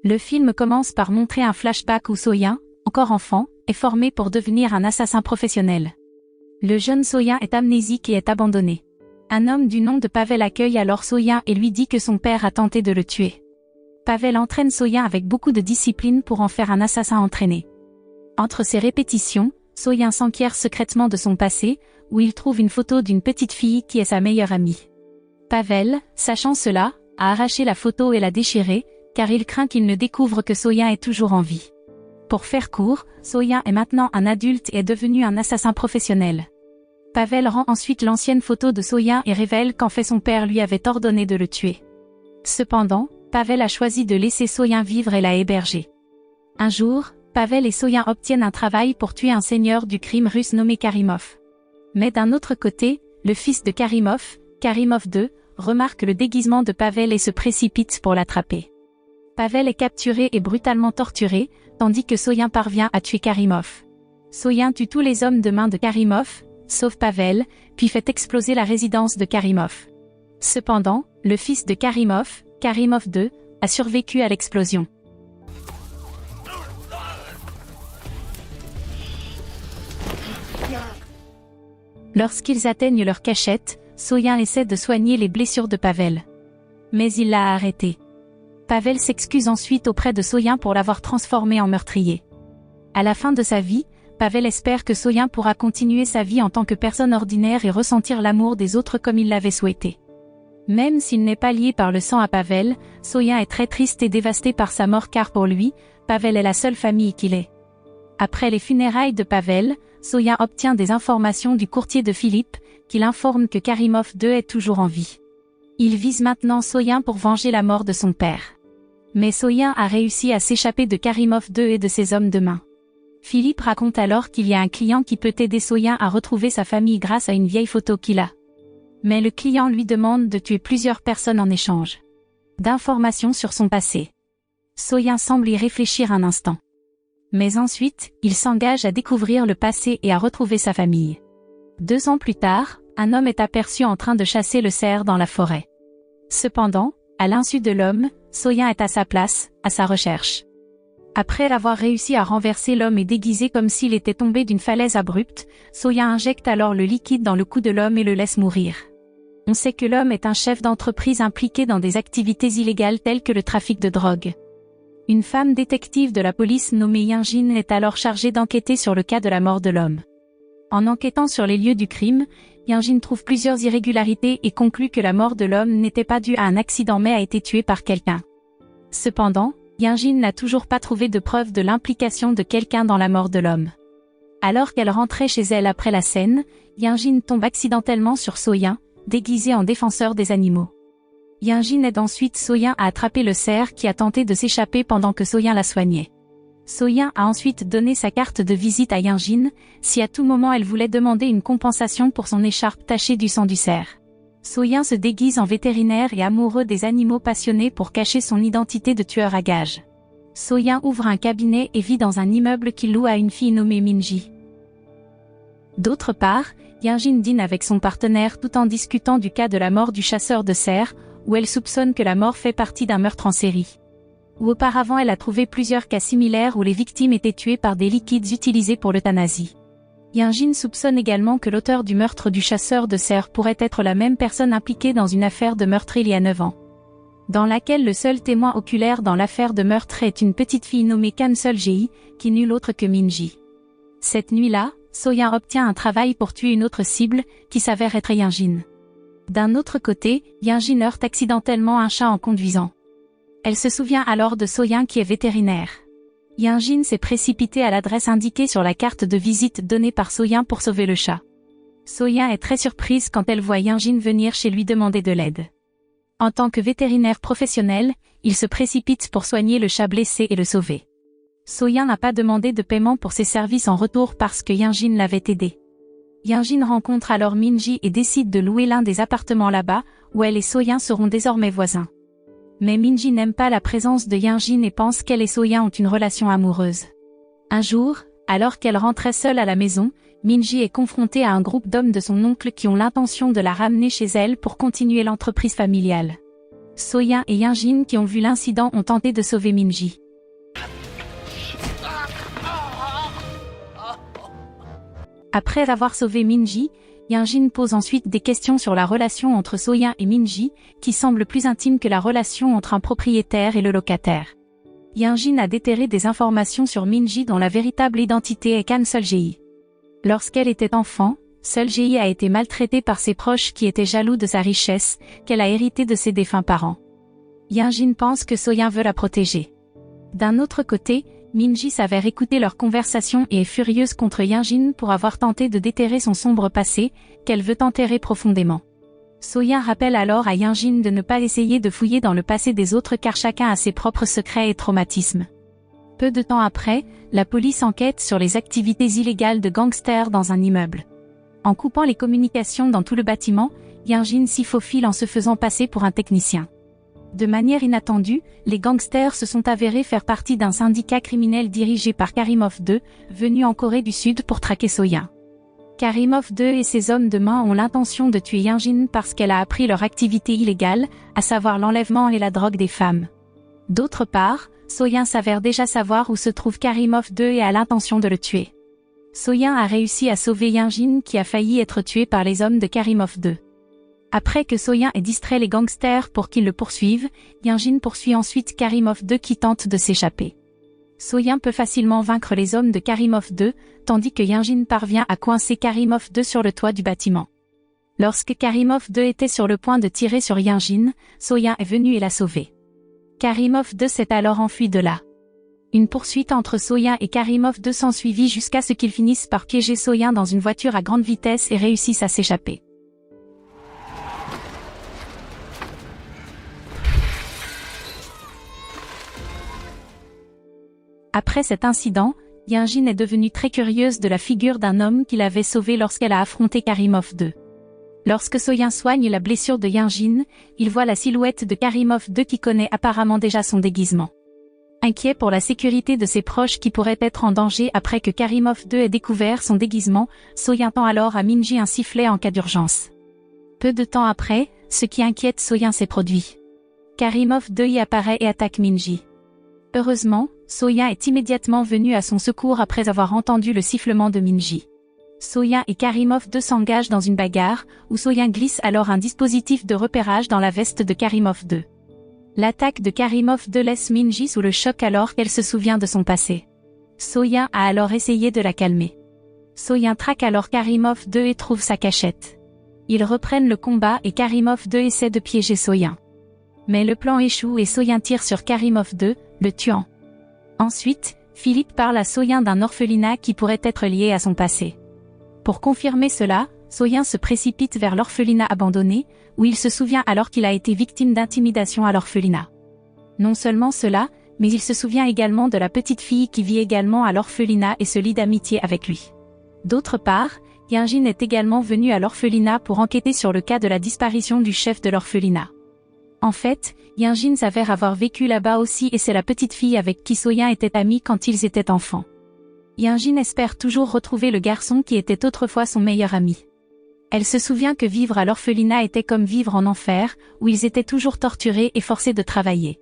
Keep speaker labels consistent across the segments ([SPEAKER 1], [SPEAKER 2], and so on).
[SPEAKER 1] Le film commence par montrer un flashback où So-Yeon, encore enfant, est formé pour devenir un assassin professionnel. Le jeune So-Yeon est amnésique et est abandonné. Un homme du nom de Pavel accueille alors So-Yeon et lui dit que son père a tenté de le tuer. Pavel entraîne So-Yeon avec beaucoup de discipline pour en faire un assassin entraîné. Entre ses répétitions, So-Yeon s'enquiert secrètement de son passé, où il trouve une photo d'une petite fille qui est sa meilleure amie. Pavel, sachant cela, a arraché la photo et l'a déchirée, car il craint qu'il ne découvre que So-Yeon est toujours en vie. Pour faire court, So-Yeon est maintenant un adulte et est devenu un assassin professionnel. Pavel rend ensuite l'ancienne photo de So-Yeon et révèle qu'en fait son père lui avait ordonné de le tuer. Cependant, Pavel a choisi de laisser So-Yeon vivre et l'a hébergé. Un jour, Pavel et So-Yeon obtiennent un travail pour tuer un seigneur du crime russe nommé Karimov. Mais d'un autre côté, le fils de Karimov, Karimov II, remarque le déguisement de Pavel et se précipite pour l'attraper. Pavel est capturé et brutalement torturé, tandis que So-Yeon parvient à tuer Karimov. So-Yeon tue tous les hommes de main de Karimov, sauf Pavel, puis fait exploser la résidence de Karimov. Cependant, le fils de Karimov, Karimov II, a survécu à l'explosion. Lorsqu'ils atteignent leur cachette, So-Yeon essaie de soigner les blessures de Pavel. Mais il l'a arrêté. Pavel s'excuse ensuite auprès de So-Yeon pour l'avoir transformé en meurtrier. À la fin de sa vie, Pavel espère que So-Yeon pourra continuer sa vie en tant que personne ordinaire et ressentir l'amour des autres comme il l'avait souhaité. Même s'il n'est pas lié par le sang à Pavel, So-Yeon est très triste et dévasté par sa mort car pour lui, Pavel est la seule famille qu'il ait. Après les funérailles de Pavel, So-Yeon obtient des informations du courtier de Philippe, qui l'informe que Karimov II est toujours en vie. Il vise maintenant So-Yeon pour venger la mort de son père. Mais So-Yeon a réussi à s'échapper de Karimov II et de ses hommes de main. Philippe raconte alors qu'il y a un client qui peut aider So-Yeon à retrouver sa famille grâce à une vieille photo qu'il a. Mais le client lui demande de tuer plusieurs personnes en échange d'informations sur son passé. So-Yeon semble y réfléchir un instant. Mais ensuite, il s'engage à découvrir le passé et à retrouver sa famille. 2 ans plus tard, un homme est aperçu en train de chasser le cerf dans la forêt. Cependant, à l'insu de l'homme, So-Yeon est à sa place, à sa recherche. Après avoir réussi à renverser l'homme et déguisé comme s'il était tombé d'une falaise abrupte, So-Yeon injecte alors le liquide dans le cou de l'homme et le laisse mourir. On sait que l'homme est un chef d'entreprise impliqué dans des activités illégales telles que le trafic de drogue. Une femme détective de la police nommée Yeon-jin est alors chargée d'enquêter sur le cas de la mort de l'homme. En enquêtant sur les lieux du crime, Yeon-jin trouve plusieurs irrégularités et conclut que la mort de l'homme n'était pas due à un accident mais a été tué par quelqu'un. Cependant, Yeon-jin n'a toujours pas trouvé de preuve de l'implication de quelqu'un dans la mort de l'homme. Alors qu'elle rentrait chez elle après la scène, Yeon-jin tombe accidentellement sur So-Yeon, déguisé en défenseur des animaux. Yeon-jin aide ensuite So-Yeon à attraper le cerf qui a tenté de s'échapper pendant que So-Yeon la soignait. So-Yeon a ensuite donné sa carte de visite à Yeon-jin, si à tout moment elle voulait demander une compensation pour son écharpe tachée du sang du cerf. So-Yeon se déguise en vétérinaire et amoureux des animaux passionnés pour cacher son identité de tueur à gages. So-Yeon ouvre un cabinet et vit dans un immeuble qu'il loue à une fille nommée Min-ji. D'autre part, Yeon-jin dîne avec son partenaire tout en discutant du cas de la mort du chasseur de cerfs, où elle soupçonne que la mort fait partie d'un meurtre en série. Où auparavant elle a trouvé plusieurs cas similaires où les victimes étaient tuées par des liquides utilisés pour l'euthanasie. Yeon-jin soupçonne également que l'auteur du meurtre du chasseur de cerfs pourrait être la même personne impliquée dans une affaire de meurtre il y a 9 ans. Dans laquelle le seul témoin oculaire dans l'affaire de meurtre est une petite fille nommée Kan Sol-jae, qui nul autre que Min-ji. Cette nuit-là, So-Yeon obtient un travail pour tuer une autre cible, qui s'avère être Yeon-jin. D'un autre côté, Yeon-jin heurte accidentellement un chat en conduisant. Elle se souvient alors de So-Yeon qui est vétérinaire. Yeon-jin s'est précipité à l'adresse indiquée sur la carte de visite donnée par So-Yeon pour sauver le chat. So-Yeon est très surprise quand elle voit Yeon-jin venir chez lui demander de l'aide. En tant que vétérinaire professionnel, il se précipite pour soigner le chat blessé et le sauver. So-Yeon n'a pas demandé de paiement pour ses services en retour parce que Yeon-jin l'avait aidé. Yeon-jin rencontre alors Min-ji et décide de louer l'un des appartements là-bas, où elle et So-Yeon seront désormais voisins. Mais Min-ji n'aime pas la présence de Yeon-jin et pense qu'elle et So-Yeon ont une relation amoureuse. Un jour, alors qu'elle rentrait seule à la maison, Min-ji est confrontée à un groupe d'hommes de son oncle qui ont l'intention de la ramener chez elle pour continuer l'entreprise familiale. So-yeon et Young-jin qui ont vu l'incident ont tenté de sauver Min-ji. Après avoir sauvé Min-ji, Young-jin pose ensuite des questions sur la relation entre So-yeon et Min-ji, qui semble plus intime que la relation entre un propriétaire et le locataire. Young-jin a déterré des informations sur Min-ji dont la véritable identité est Kan Sol-jae. Lorsqu'elle était enfant, Sol-jae a été maltraitée par ses proches qui étaient jaloux de sa richesse, qu'elle a héritée de ses défunts parents. Young-jin pense que So-yeon veut la protéger. D'un autre côté, Min-ji s'avère écouter leur conversation et est furieuse contre Young-jin pour avoir tenté de déterrer son sombre passé, qu'elle veut enterrer profondément. So-yeon rappelle alors à Young-jin de ne pas essayer de fouiller dans le passé des autres car chacun a ses propres secrets et traumatismes. Peu de temps après, la police enquête sur les activités illégales de gangsters dans un immeuble. En coupant les communications dans tout le bâtiment, Young-jin s'y faufile en se faisant passer pour un technicien. De manière inattendue, les gangsters se sont avérés faire partie d'un syndicat criminel dirigé par Karimov II, venu en Corée du Sud pour traquer So-yeon. Karimov II et ses hommes de main ont l'intention de tuer Young-jin parce qu'elle a appris leur activité illégale, à savoir l'enlèvement et la drogue des femmes. D'autre part, So-yeon s'avère déjà savoir où se trouve Karimov II et a l'intention de le tuer. So-yeon a réussi à sauver Young-jin qui a failli être tué par les hommes de Karimov II. Après que So-yeon ait distrait les gangsters pour qu'ils le poursuivent, Young-jin poursuit ensuite Karimov II qui tente de s'échapper. So-yeon peut facilement vaincre les hommes de Karimov II, tandis que Young-jin parvient à coincer Karimov II sur le toit du bâtiment. Lorsque Karimov II était sur le point de tirer sur Young-jin, So-yeon est venu et l'a sauvé. Karimov II s'est alors enfui de là. Une poursuite entre So-yeon et Karimov II s'ensuivit jusqu'à ce qu'ils finissent par piéger So-yeon dans une voiture à grande vitesse et réussissent à s'échapper. Après cet incident, Young-jin est devenue très curieuse de la figure d'un homme qui l'avait sauvée lorsqu'elle a affronté Karimov II. Lorsque So-yeon soigne la blessure de Young-jin, il voit la silhouette de Karimov II qui connaît apparemment déjà son déguisement. Inquiet pour la sécurité de ses proches qui pourraient être en danger après que Karimov II ait découvert son déguisement, So-yeon tend alors à Min-ji un sifflet en cas d'urgence. Peu de temps après, ce qui inquiète So-yeon s'est produit. Karimov II y apparaît et attaque Min-ji. Heureusement, So-yeon est immédiatement venu à son secours après avoir entendu le sifflement de Min-ji. So-yeon et Karimov II s'engagent dans une bagarre, où So-yeon glisse alors un dispositif de repérage dans la veste de Karimov II. L'attaque de Karimov II laisse Min-ji sous le choc alors qu'elle se souvient de son passé. So-yeon a alors essayé de la calmer. So-yeon traque alors Karimov II et trouve sa cachette. Ils reprennent le combat et Karimov II essaie de piéger So-yeon. Mais le plan échoue et So-yeon tire sur Karimov II, le tuant. Ensuite, Philippe parle à So-yeon d'un orphelinat qui pourrait être lié à son passé. Pour confirmer cela, So-yeon se précipite vers l'orphelinat abandonné, où il se souvient alors qu'il a été victime d'intimidation à l'orphelinat. Non seulement cela, mais il se souvient également de la petite fille qui vit également à l'orphelinat et se lie d'amitié avec lui. D'autre part, Young-jin est également venu à l'orphelinat pour enquêter sur le cas de la disparition du chef de l'orphelinat. En fait, Young-jin s'avère avoir vécu là-bas aussi et c'est la petite fille avec qui So-yeon était amie quand ils étaient enfants. Young-jin espère toujours retrouver le garçon qui était autrefois son meilleur ami. Elle se souvient que vivre à l'orphelinat était comme vivre en enfer, où ils étaient toujours torturés et forcés de travailler.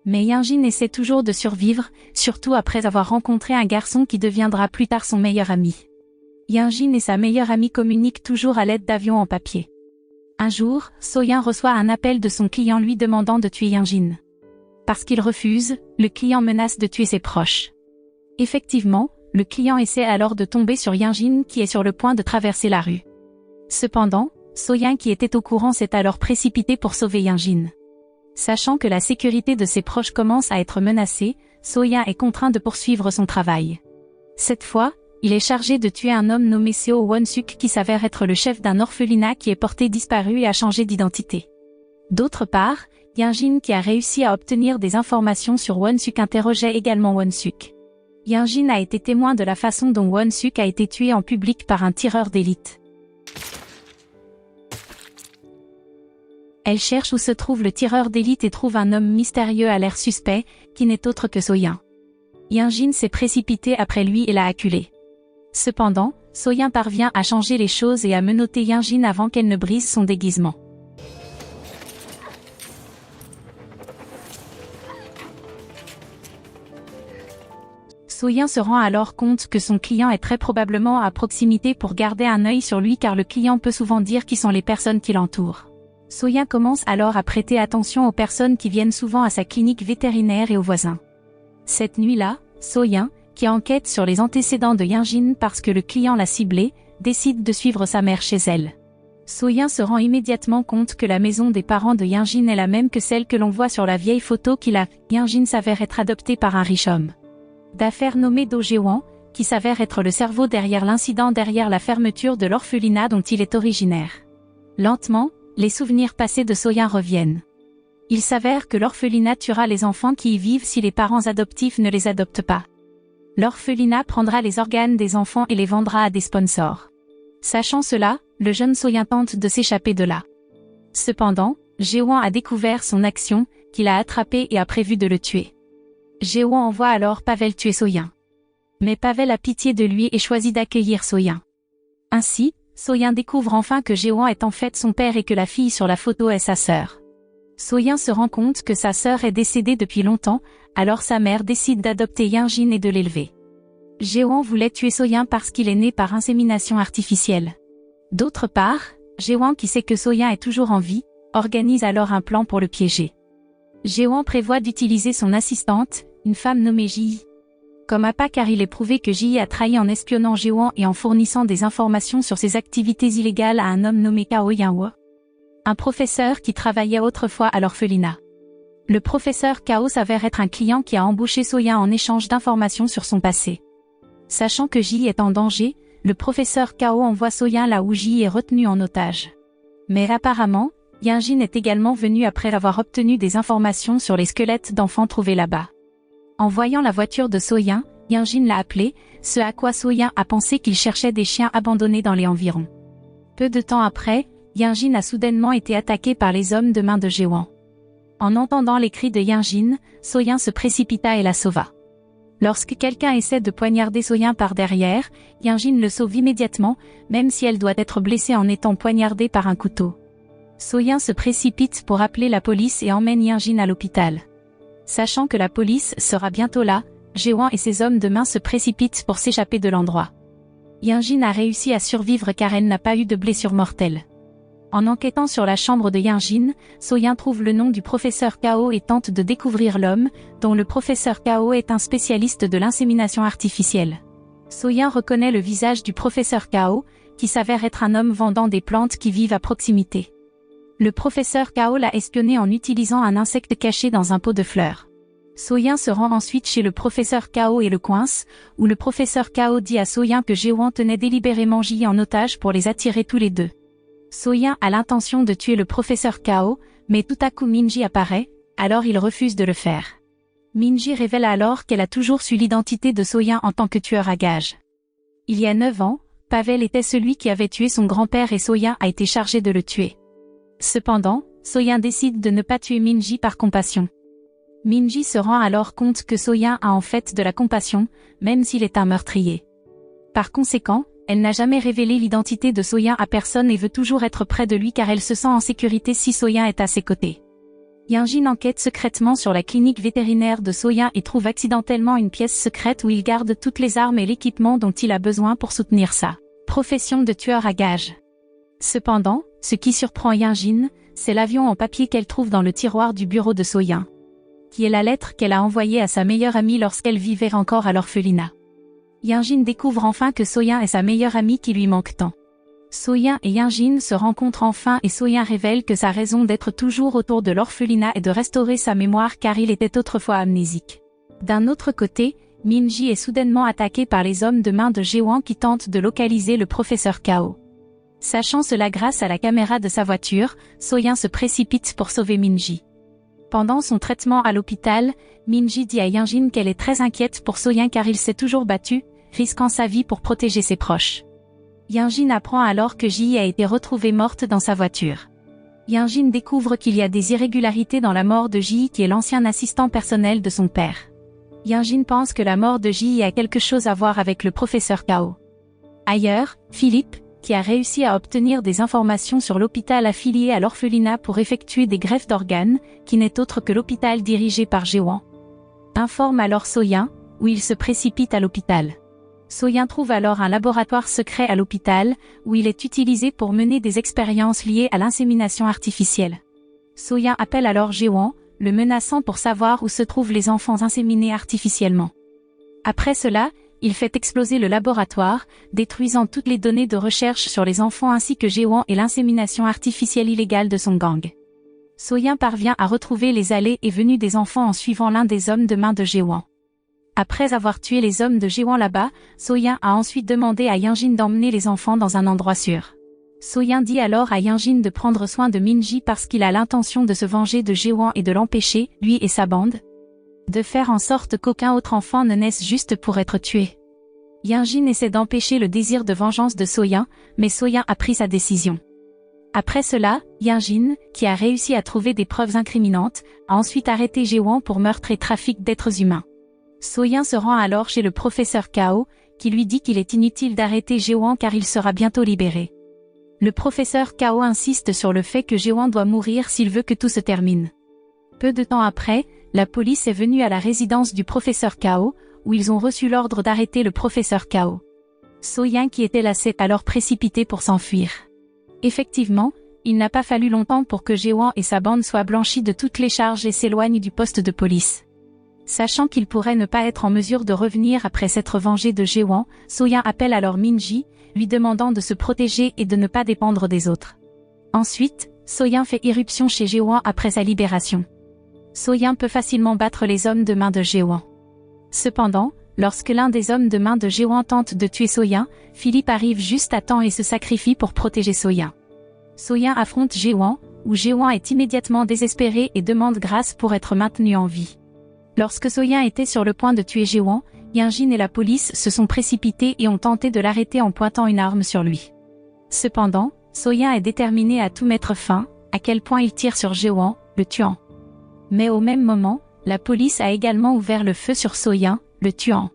[SPEAKER 1] Mais Young-jin essaie toujours de survivre, surtout après avoir rencontré un garçon qui deviendra plus tard son meilleur ami. Young-jin et sa meilleure amie communiquent toujours à l'aide d'avions en papier. Un jour, So-yeon reçoit un appel de son client lui demandant de tuer Young-jin. Parce qu'il refuse, le client menace de tuer ses proches. Effectivement, le client essaie alors de tomber sur Young-jin qui est sur le point de traverser la rue. Cependant, So-yeon qui était au courant s'est alors précipité pour sauver Young-jin. Sachant que la sécurité de ses proches commence à être menacée, So-yeon est contraint de poursuivre son travail. Cette fois, il est chargé de tuer un homme nommé Seo Won-suk qui s'avère être le chef d'un orphelinat qui est porté disparu et a changé d'identité. D'autre part, Young-jin qui a réussi à obtenir des informations sur Won-suk interrogeait également Won-suk. Young-jin a été témoin de la façon dont Won-suk a été tué en public par un tireur d'élite. Elle cherche où se trouve le tireur d'élite et trouve un homme mystérieux à l'air suspect, qui n'est autre que So-yeon. Young-jin s'est précipité après lui et l'a acculé. Cependant, So-yeon parvient à changer les choses et à menotter Young-jin avant qu'elle ne brise son déguisement. Soyin se rend alors compte que son client est très probablement à proximité pour garder un œil sur lui car le client peut souvent dire qui sont les personnes qui l'entourent. Soyin commence alors à prêter attention aux personnes qui viennent souvent à sa clinique vétérinaire et aux voisins. Cette nuit-là, Soyin, qui enquête sur les antécédents de Yinjin parce que le client l'a ciblé, décide de suivre sa mère chez elle. Soyin se rend immédiatement compte que la maison des parents de Yinjin est la même que celle que l'on voit sur la vieille photo qu'il a. Yinjin s'avère être adopté par un riche homme d'affaires nommé Do Jae-won, qui s'avère être le cerveau derrière l'incident derrière la fermeture de l'orphelinat dont il est originaire. Lentement, les souvenirs passés de Soyin reviennent. Il s'avère que l'orphelinat tuera les enfants qui y vivent si les parents adoptifs ne les adoptent pas. L'orphelinat prendra les organes des enfants et les vendra à des sponsors. Sachant cela, le jeune Soyin tente de s'échapper de là. Cependant, Jae-won a découvert son action, qu'il a attrapé et a prévu de le tuer. Jae-won envoie alors Pavel tuer Soyin. Mais Pavel a pitié de lui et choisit d'accueillir Soyin. Ainsi, Soyin découvre enfin que Jae-won est en fait son père et que la fille sur la photo est sa sœur. Soyin se rend compte que sa sœur est décédée depuis longtemps, alors sa mère décide d'adopter Yinjin et de l'élever. Jae-won voulait tuer Soyin parce qu'il est né par insémination artificielle. D'autre part, Jae-won qui sait que Soyin est toujours en vie, organise alors un plan pour le piéger. Jae-won prévoit d'utiliser son assistante, une femme nommée Ji. Comme appât car il est prouvé que Ji a trahi en espionnant Jae-won et en fournissant des informations sur ses activités illégales à un homme nommé Kao Yinwo, un professeur qui travaillait autrefois à l'orphelinat. Le professeur Kao s'avère être un client qui a embauché Soyin en échange d'informations sur son passé. Sachant que Ji est en danger, le professeur Kao envoie Soyin là où Ji est retenu en otage. Mais apparemment, Yinjin est également venu après avoir obtenu des informations sur les squelettes d'enfants trouvés là-bas. En voyant la voiture de Soyin, Yinjin l'a appelé, ce à quoi Soyin a pensé qu'il cherchait des chiens abandonnés dans les environs. Peu de temps après, Yinjin a soudainement été attaqué par les hommes de main de Jae-won. En entendant les cris de Yinjin, Soyin se précipita et la sauva. Lorsque quelqu'un essaie de poignarder Soyin par derrière, Yinjin le sauve immédiatement, même si elle doit être blessée en étant poignardée par un couteau. Soyin se précipite pour appeler la police et emmène Yinjin à l'hôpital. Sachant que la police sera bientôt là, Jae-won et ses hommes de main se précipitent pour s'échapper de l'endroit. Yinjin a réussi à survivre car elle n'a pas eu de blessure mortelle. En enquêtant sur la chambre de Yinjin, Soyin trouve le nom du professeur Kao et tente de découvrir l'homme, dont le professeur Kao est un spécialiste de l'insémination artificielle. Soyin reconnaît le visage du professeur Kao, qui s'avère être un homme vendant des plantes qui vivent à proximité. Le professeur Kao l'a espionné en utilisant un insecte caché dans un pot de fleurs. Soyin se rend ensuite chez le professeur Kao et le coince, où le professeur Kao dit à Soyin que Jae-won tenait délibérément Ji en otage pour les attirer tous les deux. Soyin a l'intention de tuer le professeur Kao, mais tout à coup Minji apparaît, alors il refuse de le faire. Minji révèle alors qu'elle a toujours su l'identité de Soyin en tant que tueur à gages. Il y a 9 ans, Pavel était celui qui avait tué son grand-père et Soyin a été chargé de le tuer. Cependant, Soyin décide de ne pas tuer Minji par compassion. Minji se rend alors compte que Soyin a en fait de la compassion, même s'il est un meurtrier. Par conséquent, elle n'a jamais révélé l'identité de Soyin à personne et veut toujours être près de lui car elle se sent en sécurité si Soyin est à ses côtés. Yinjin enquête secrètement sur la clinique vétérinaire de Soyin et trouve accidentellement une pièce secrète où il garde toutes les armes et l'équipement dont il a besoin pour soutenir sa profession de tueur à gages. Cependant, ce qui surprend Yinjin, c'est l'avion en papier qu'elle trouve dans le tiroir du bureau de Soyin, qui est la lettre qu'elle a envoyée à sa meilleure amie lorsqu'elle vivait encore à l'orphelinat. Yinjin découvre enfin que Soyin est sa meilleure amie qui lui manque tant. Soyin et Yinjin se rencontrent enfin et Soyin révèle que sa raison d'être toujours autour de l'orphelinat est de restaurer sa mémoire car il était autrefois amnésique. D'un autre côté, Minji est soudainement attaqué par les hommes de main de Jae-won qui tentent de localiser le professeur Kao. Sachant cela grâce à la caméra de sa voiture, Soyin se précipite pour sauver Minji. Pendant son traitement à l'hôpital, Minji dit à Yinjin qu'elle est très inquiète pour Soyin car il s'est toujours battu, risquant sa vie pour protéger ses proches. Yinjin apprend alors que Ji a été retrouvée morte dans sa voiture. Yinjin découvre qu'il y a des irrégularités dans la mort de Ji qui est l'ancien assistant personnel de son père. Yinjin pense que la mort de Ji a quelque chose à voir avec le professeur Kao. Ailleurs, Philippe, qui a réussi à obtenir des informations sur l'hôpital affilié à l'orphelinat pour effectuer des greffes d'organes, qui n'est autre que l'hôpital dirigé par Jae-won, informe alors Soyin, où il se précipite à l'hôpital. Soyin trouve alors un laboratoire secret à l'hôpital, où il est utilisé pour mener des expériences liées à l'insémination artificielle. Soyin appelle alors Jae-won, le menaçant pour savoir où se trouvent les enfants inséminés artificiellement. Après cela, il fait exploser le laboratoire, détruisant toutes les données de recherche sur les enfants ainsi que Jae-won et l'insémination artificielle illégale de son gang. Soyin parvient à retrouver les allées et venues des enfants en suivant l'un des hommes de main de Jae-won. Après avoir tué les hommes de Jae-won là-bas, Soyin a ensuite demandé à Young-jin d'emmener les enfants dans un endroit sûr. Soyin dit alors à Young-jin de prendre soin de Min-ji parce qu'il a l'intention de se venger de Jae-won et de l'empêcher, lui et sa bande, de faire en sorte qu'aucun autre enfant ne naisse juste pour être tué. Young-jin essaie d'empêcher le désir de vengeance de Soyin, mais Soyin a pris sa décision. Après cela, Young-jin, qui a réussi à trouver des preuves incriminantes, a ensuite arrêté Jae-won pour meurtre et trafic d'êtres humains. Soyin se rend alors chez le professeur Kao, qui lui dit qu'il est inutile d'arrêter Jae-won car il sera bientôt libéré. Le professeur Kao insiste sur le fait que Jae-won doit mourir s'il veut que tout se termine. Peu de temps après, la police est venue à la résidence du professeur Kao, où ils ont reçu l'ordre d'arrêter le professeur Kao. Soyin qui était là s'est alors précipité pour s'enfuir. Effectivement, il n'a pas fallu longtemps pour que Jae-won et sa bande soient blanchis de toutes les charges et s'éloignent du poste de police. Sachant qu'il pourrait ne pas être en mesure de revenir après s'être vengé de Jae-won, Soyin appelle alors Min-ji, lui demandant de se protéger et de ne pas dépendre des autres. Ensuite, Soyin fait irruption chez Jae-won après sa libération. Soyin peut facilement battre les hommes de main de Jae-won. Cependant, lorsque l'un des hommes de main de Jae-won tente de tuer Soyin, Philippe arrive juste à temps et se sacrifie pour protéger Soyin. Soyin affronte Jae-won, où Jae-won est immédiatement désespéré et demande grâce pour être maintenu en vie. Lorsque Soyin était sur le point de tuer Jae-won, Young-jin et la police se sont précipités et ont tenté de l'arrêter en pointant une arme sur lui. Cependant, Soyin est déterminé à tout mettre fin, à quel point il tire sur Jae-won, le tuant. Mais au même moment, la police a également ouvert le feu sur Soyin, le tuant.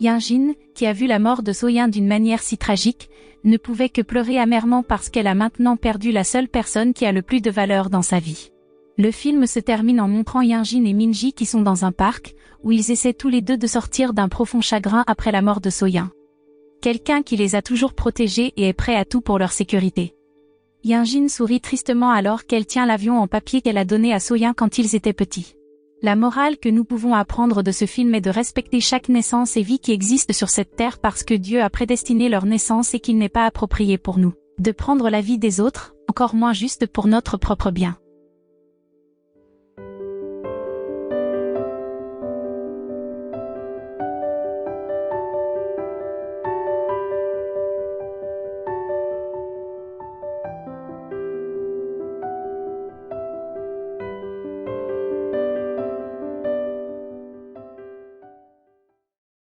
[SPEAKER 1] Young-jin, qui a vu la mort de Soyin d'une manière si tragique, ne pouvait que pleurer amèrement parce qu'elle a maintenant perdu la seule personne qui a le plus de valeur dans sa vie. Le film se termine en montrant Young-jin et Min-ji qui sont dans un parc, où ils essaient tous les deux de sortir d'un profond chagrin après la mort de Soyin. Quelqu'un qui les a toujours protégés et est prêt à tout pour leur sécurité. Young-jin sourit tristement alors qu'elle tient l'avion en papier qu'elle a donné à Soyin quand ils étaient petits. La morale que nous pouvons apprendre de ce film est de respecter chaque naissance et vie qui existe sur cette terre parce que Dieu a prédestiné leur naissance et qu'il n'est pas approprié pour nous de prendre la vie des autres, encore moins juste pour notre propre bien.